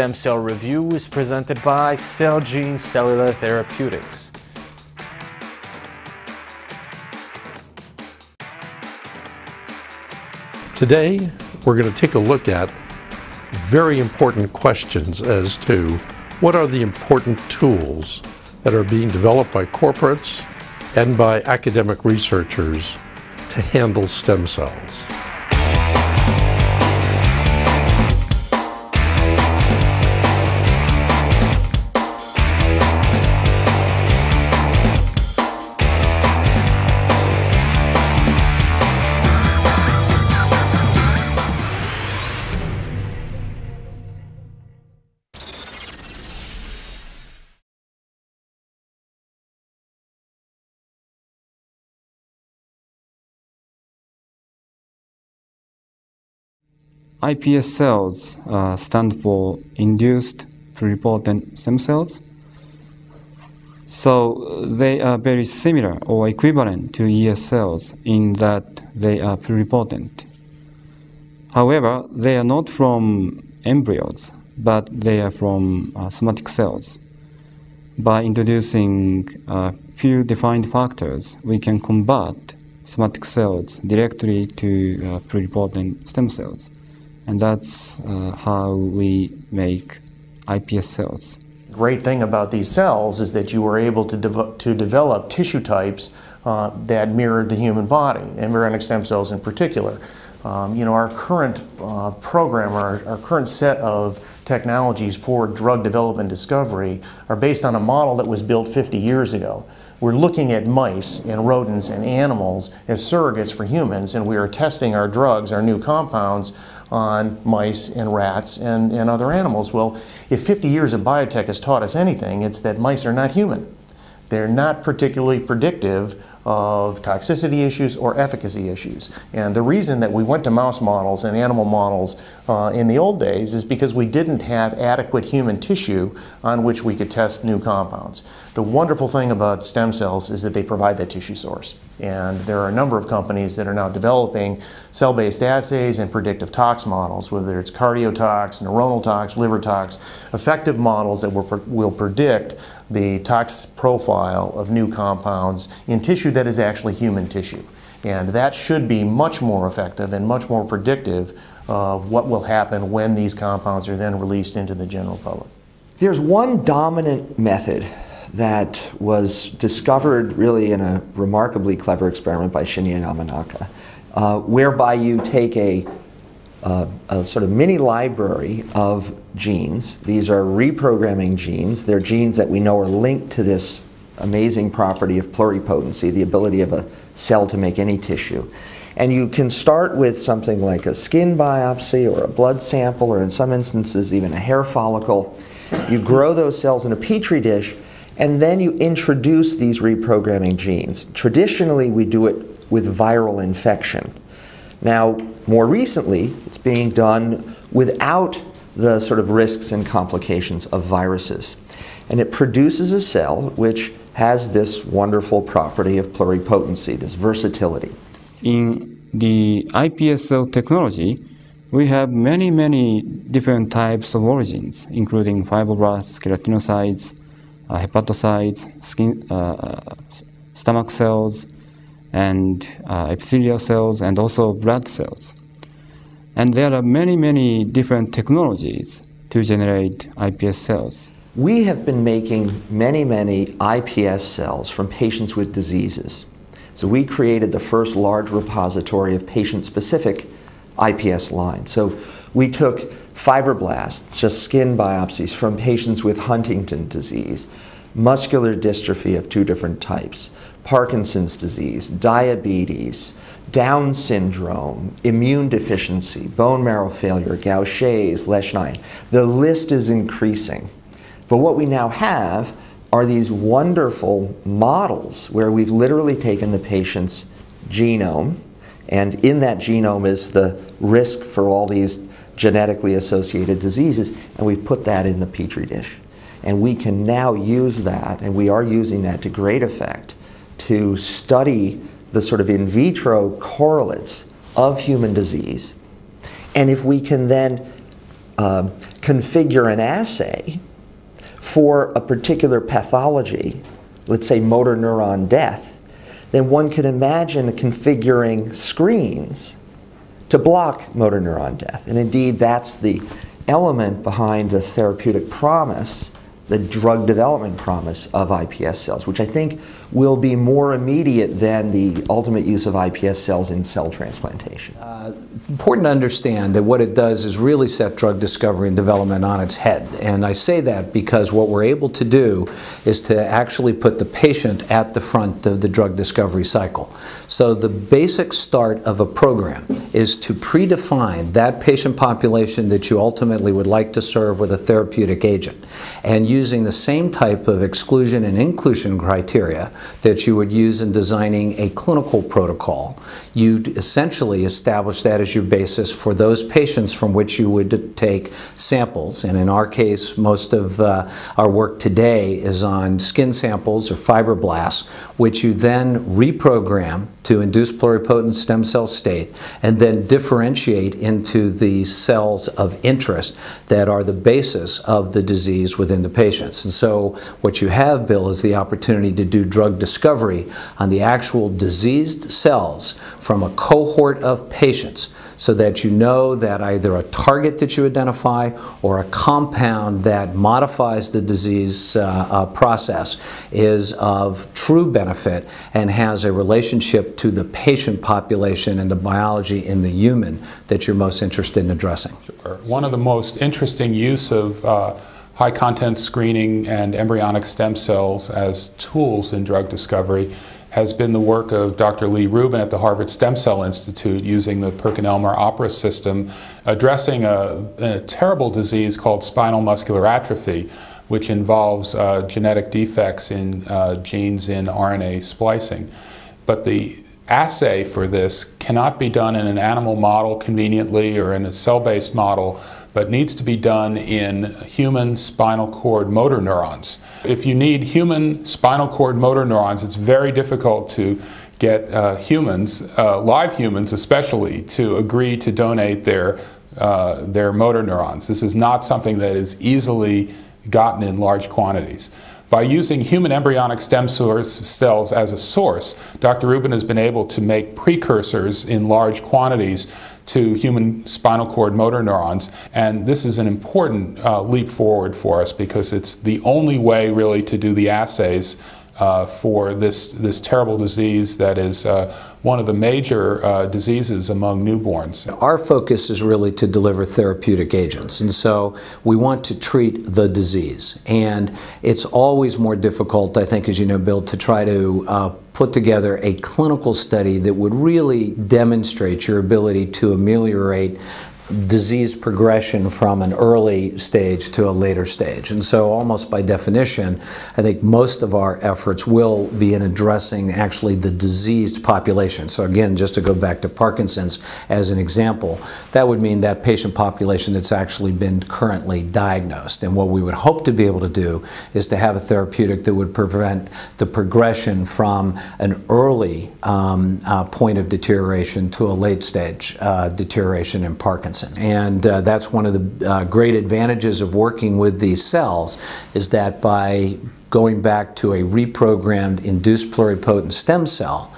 Stem Cell Review is presented by Celgene Cellular Therapeutics. Today, we're going to take a look at very important questions as to what are the important tools that are being developed by corporates and by academic researchers to handle stem cells. iPS cells stand for induced pluripotent stem cells. So they are very similar or equivalent to ES cells in that they are pluripotent. However, they are not from embryos, but they are from somatic cells. By introducing a few defined factors, we can convert somatic cells directly to pluripotent stem cells. And that's how we make iPS cells. Great thing about these cells is that you were able to develop tissue types that mirrored the human body, embryonic stem cells in particular. Our current program, our current set of technologies for drug development discovery are based on a model that was built 50 years ago. We're looking at mice and rodents and animals as surrogates for humans, and we are testing our drugs, our new compounds, on mice and rats and other animals. Well, if 50 years of biotech has taught us anything, it's that mice are not human. They're not particularly predictive of toxicity issues or efficacy issues. And the reason that we went to mouse models and animal models in the old days is because we didn't have adequate human tissue on which we could test new compounds. The wonderful thing about stem cells is that they provide that tissue source. And there are a number of companies that are now developing cell-based assays and predictive tox models, whether it's cardiotox, neuronal tox, liver tox, effective models that will predict the tox profile of new compounds in tissue that is actually human tissue. And that should be much more effective and much more predictive of what will happen when these compounds are then released into the general public. There's one dominant method that was discovered really in a remarkably clever experiment by Shinya Yamanaka, whereby you take a sort of mini library of genes. These are reprogramming genes. They're genes that we know are linked to this amazing property of pluripotency, the ability of a cell to make any tissue. And you can start with something like a skin biopsy or a blood sample, or in some instances even a hair follicle. You grow those cells in a petri dish, and then you introduce these reprogramming genes. Traditionally, we do it with viral infection. Now, more recently, it's being done without the sort of risks and complications of viruses. And it produces a cell which has this wonderful property of pluripotency, this versatility. In the iPS cell technology, we have many different types of origins, including fibroblasts, keratinocytes, hepatocytes, stomach cells, and epithelial cells, and also blood cells. And there are many different technologies to generate iPS cells. We have been making many iPS cells from patients with diseases. So we created the first large repository of patient-specific iPS lines. So we took fibroblasts, just skin biopsies, from patients with Huntington disease, muscular dystrophy of 2 different types, Parkinson's disease, diabetes, Down syndrome, immune deficiency, bone marrow failure, Gaucher's, Lesch-9. The list is increasing. But what we now have are these wonderful models where we've literally taken the patient's genome, and in that genome is the risk for all these genetically associated diseases, and we've put that in the petri dish. And we can now use that, and we are using that to great effect, to study the sort of in vitro correlates of human disease. And if we can then configure an assay for a particular pathology, let's say motor neuron death, then one can imagine configuring screens to block motor neuron death. And indeed, that's the element behind the therapeutic promise, the drug development promise of iPS cells, which I think will be more immediate than the ultimate use of iPS cells in cell transplantation. Important to understand that what it does is really set drug discovery and development on its head. And I say that because what we're able to do is to actually put the patient at the front of the drug discovery cycle. So the basic start of a program is to predefine that patient population that you ultimately would like to serve with a therapeutic agent. And using the same type of exclusion and inclusion criteria that you would use in designing a clinical protocol, you'd essentially establish that as your basis for those patients from which you would take samples. And in our case, most of our work today is on skin samples or fibroblasts, which you then reprogram to induce pluripotent stem cell state and then differentiate into the cells of interest that are the basis of the disease within the patients. And so what you have, Bill, is the opportunity to do drug discovery on the actual diseased cells from a cohort of patients, so that you know that either a target that you identify or a compound that modifies the disease process is of true benefit and has a relationship to the patient population and the biology in the human that you're most interested in addressing. Sure. One of the most interesting use of high content screening and embryonic stem cells as tools in drug discovery has been the work of Dr. Lee Rubin at the Harvard Stem Cell Institute using the Perkin-Elmer opera system, addressing a terrible disease called spinal muscular atrophy, which involves genetic defects in genes in RNA splicing. But the assay for this cannot be done in an animal model conveniently or in a cell-based model, but needs to be done in human spinal cord motor neurons. If you need human spinal cord motor neurons, it's very difficult to get humans, live humans especially, to agree to donate their motor neurons. This is not something that is easily gotten in large quantities. By using human embryonic stem cells as a source, Dr. Rubin has been able to make precursors in large quantities to human spinal cord motor neurons, and this is an important leap forward for us because it's the only way really to do the assays for this terrible disease that is one of the major diseases among newborns. Our focus is really to deliver therapeutic agents, and so we want to treat the disease. And it's always more difficult, I think, as you know, Bill, to try to put together a clinical study that would really demonstrate your ability to ameliorate disease progression from an early stage to a later stage. And so almost by definition, I think most of our efforts will be in addressing actually the diseased population. So again, just to go back to Parkinson's as an example, that would mean that patient population that's actually been currently diagnosed. And what we would hope to be able to do is to have a therapeutic that would prevent the progression from an early point of deterioration to a late stage deterioration in Parkinson's. And that's one of the great advantages of working with these cells, is that by going back to a reprogrammed induced pluripotent stem cell,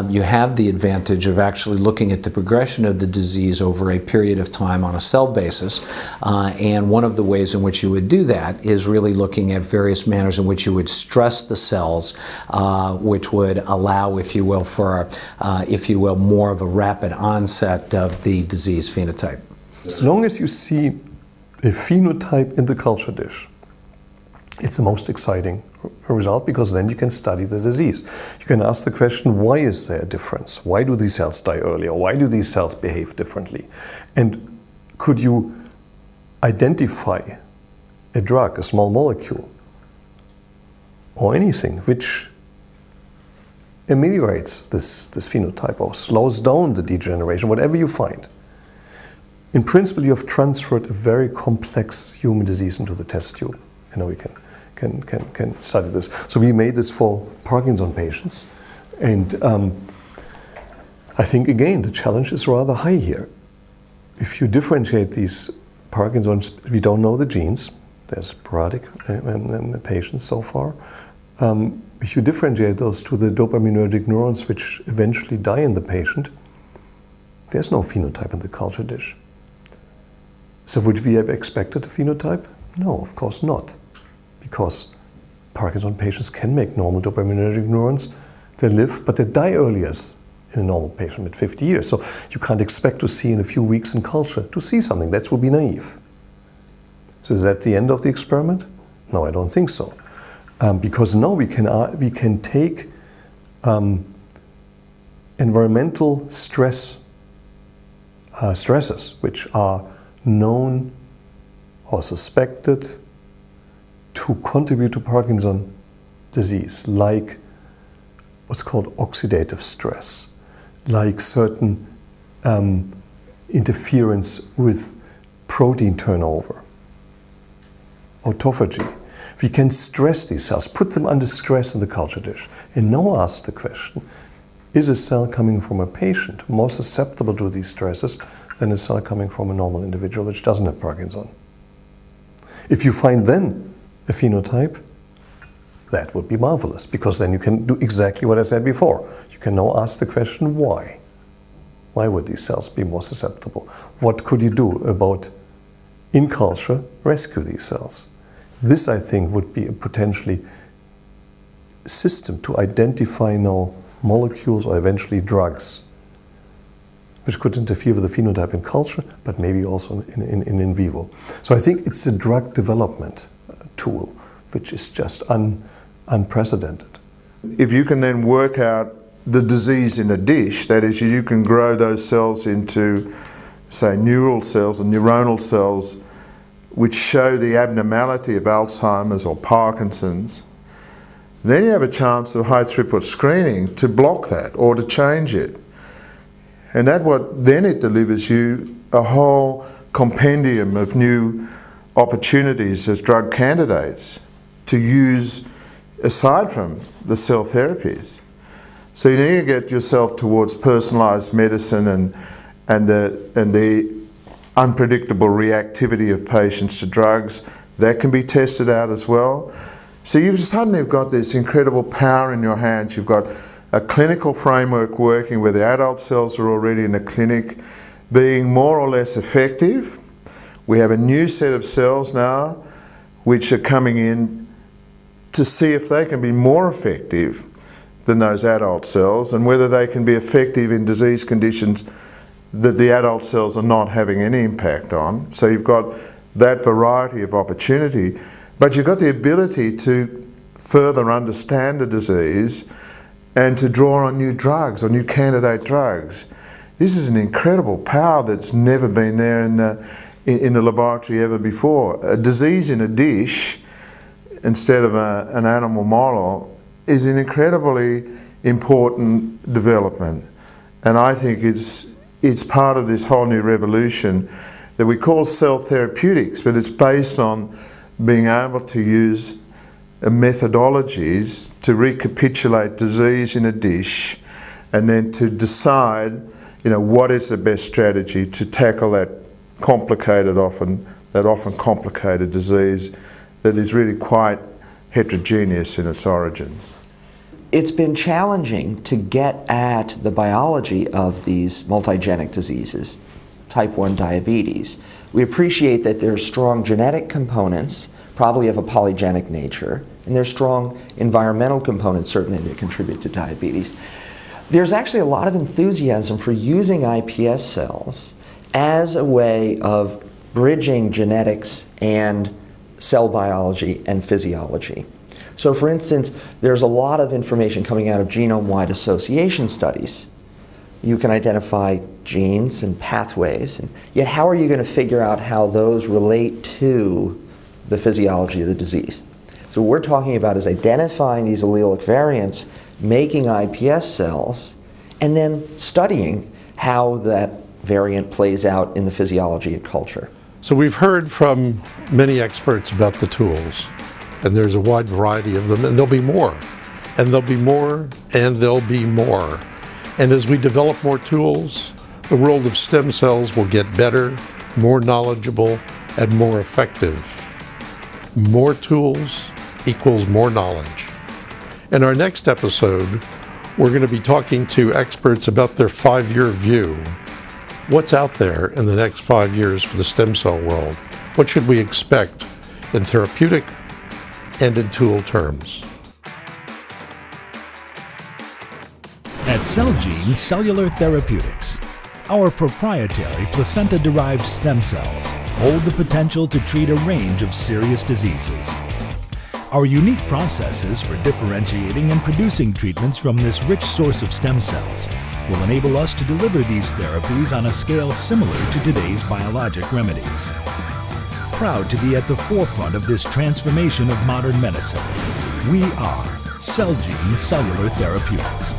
you have the advantage of actually looking at the progression of the disease over a period of time on a cell basis. And one of the ways in which you would do that is really looking at various manners in which you would stress the cells, which would allow, if you will, for, more of a rapid onset of the disease phenotype. As long as you see a phenotype in the culture dish, it's the most exciting result, because then you can study the disease. You can ask the question, why is there a difference? Why do these cells die earlier? Why do these cells behave differently? And could you identify a drug, a small molecule, or anything which ameliorates this phenotype or slows down the degeneration, whatever you find? In principle, you have transferred a very complex human disease into the test tube. You know, we can study this. So we made this for Parkinson patients, and I think again the challenge is rather high here. If you differentiate these Parkinson's, we don't know the genes. There's sporadic patients so far. If you differentiate those to the dopaminergic neurons, which eventually die in the patient, there's no phenotype in the culture dish. So would we have expected a phenotype? No, of course not. Because Parkinson patients can make normal dopaminergic neurons. They live, but they die earlier in a normal patient at 50 years. So you can't expect to see in a few weeks in culture to see something. That would be naive. So is that the end of the experiment? No, I don't think so. Because now we can take environmental stresses, which are known or suspected to contribute to Parkinson disease, like what's called oxidative stress, like certain interference with protein turnover, autophagy. We can stress these cells, put them under stress in the culture dish, and now ask the question, is a cell coming from a patient more susceptible to these stresses than a cell coming from a normal individual which doesn't have Parkinson? If you find then a phenotype, that would be marvelous, because then you can do exactly what I said before. You can now ask the question, why? Why would these cells be more susceptible? What could you do about, in culture, rescue these cells? This, I think, would be a potentially system to identify now molecules or eventually drugs which could interfere with the phenotype in culture, but maybe also in vivo. So I think it's a drug development tool which is just unprecedented. If you can then work out the disease in a dish, that is, you can grow those cells into, say, neural cells or neuronal cells which show the abnormality of Alzheimer's or Parkinson's, then you have a chance of high throughput screening to block that or to change it. And then it delivers you a whole compendium of new opportunities as drug candidates to use aside from the cell therapies. So you need to get yourself towards personalised medicine and the unpredictable reactivity of patients to drugs. That can be tested out as well. So you've suddenly got this incredible power in your hands. You've got a clinical framework working where the adult cells are already in the clinic being more or less effective. We have a new set of cells now which are coming in to see if they can be more effective than those adult cells and whether they can be effective in disease conditions that the adult cells are not having any impact on. So you've got that variety of opportunity, but you've got the ability to further understand the disease and to draw on new drugs or new candidate drugs. This is an incredible power that's never been there in the laboratory ever before. A disease in a dish instead of an animal model is an incredibly important development. And I think it's part of this whole new revolution that we call cell therapeutics, but it's based on being able to use methodologies to recapitulate disease in a dish and then to decide, what is the best strategy to tackle that often complicated disease that is really quite heterogeneous in its origins. It's been challenging to get at the biology of these multigenic diseases, type 1 diabetes. We appreciate that there are strong genetic components, probably of a polygenic nature, and there's strong environmental components certainly that contribute to diabetes. There's actually a lot of enthusiasm for using iPS cells as a way of bridging genetics and cell biology and physiology. So for instance, there's a lot of information coming out of genome-wide association studies. You can identify genes and pathways, and yet how are you going to figure out how those relate to the physiology of the disease? So what we're talking about is identifying these allelic variants, making iPS cells, and then studying how that variant plays out in the physiology and culture. So we've heard from many experts about the tools, and there's a wide variety of them, and there'll be more, and there'll be more, and there'll be more. And as we develop more tools, the world of stem cells will get better, more knowledgeable, and more effective. More tools equals more knowledge. In our next episode, we're going to be talking to experts about their 5-year view. What's out there in the next 5 years for the stem cell world? What should we expect in therapeutic and in tool terms? At Celgene Cellular Therapeutics, our proprietary placenta-derived stem cells hold the potential to treat a range of serious diseases. Our unique processes for differentiating and producing treatments from this rich source of stem cells will enable us to deliver these therapies on a scale similar to today's biologic remedies. Proud to be at the forefront of this transformation of modern medicine, we are Celgene Cellular Therapeutics.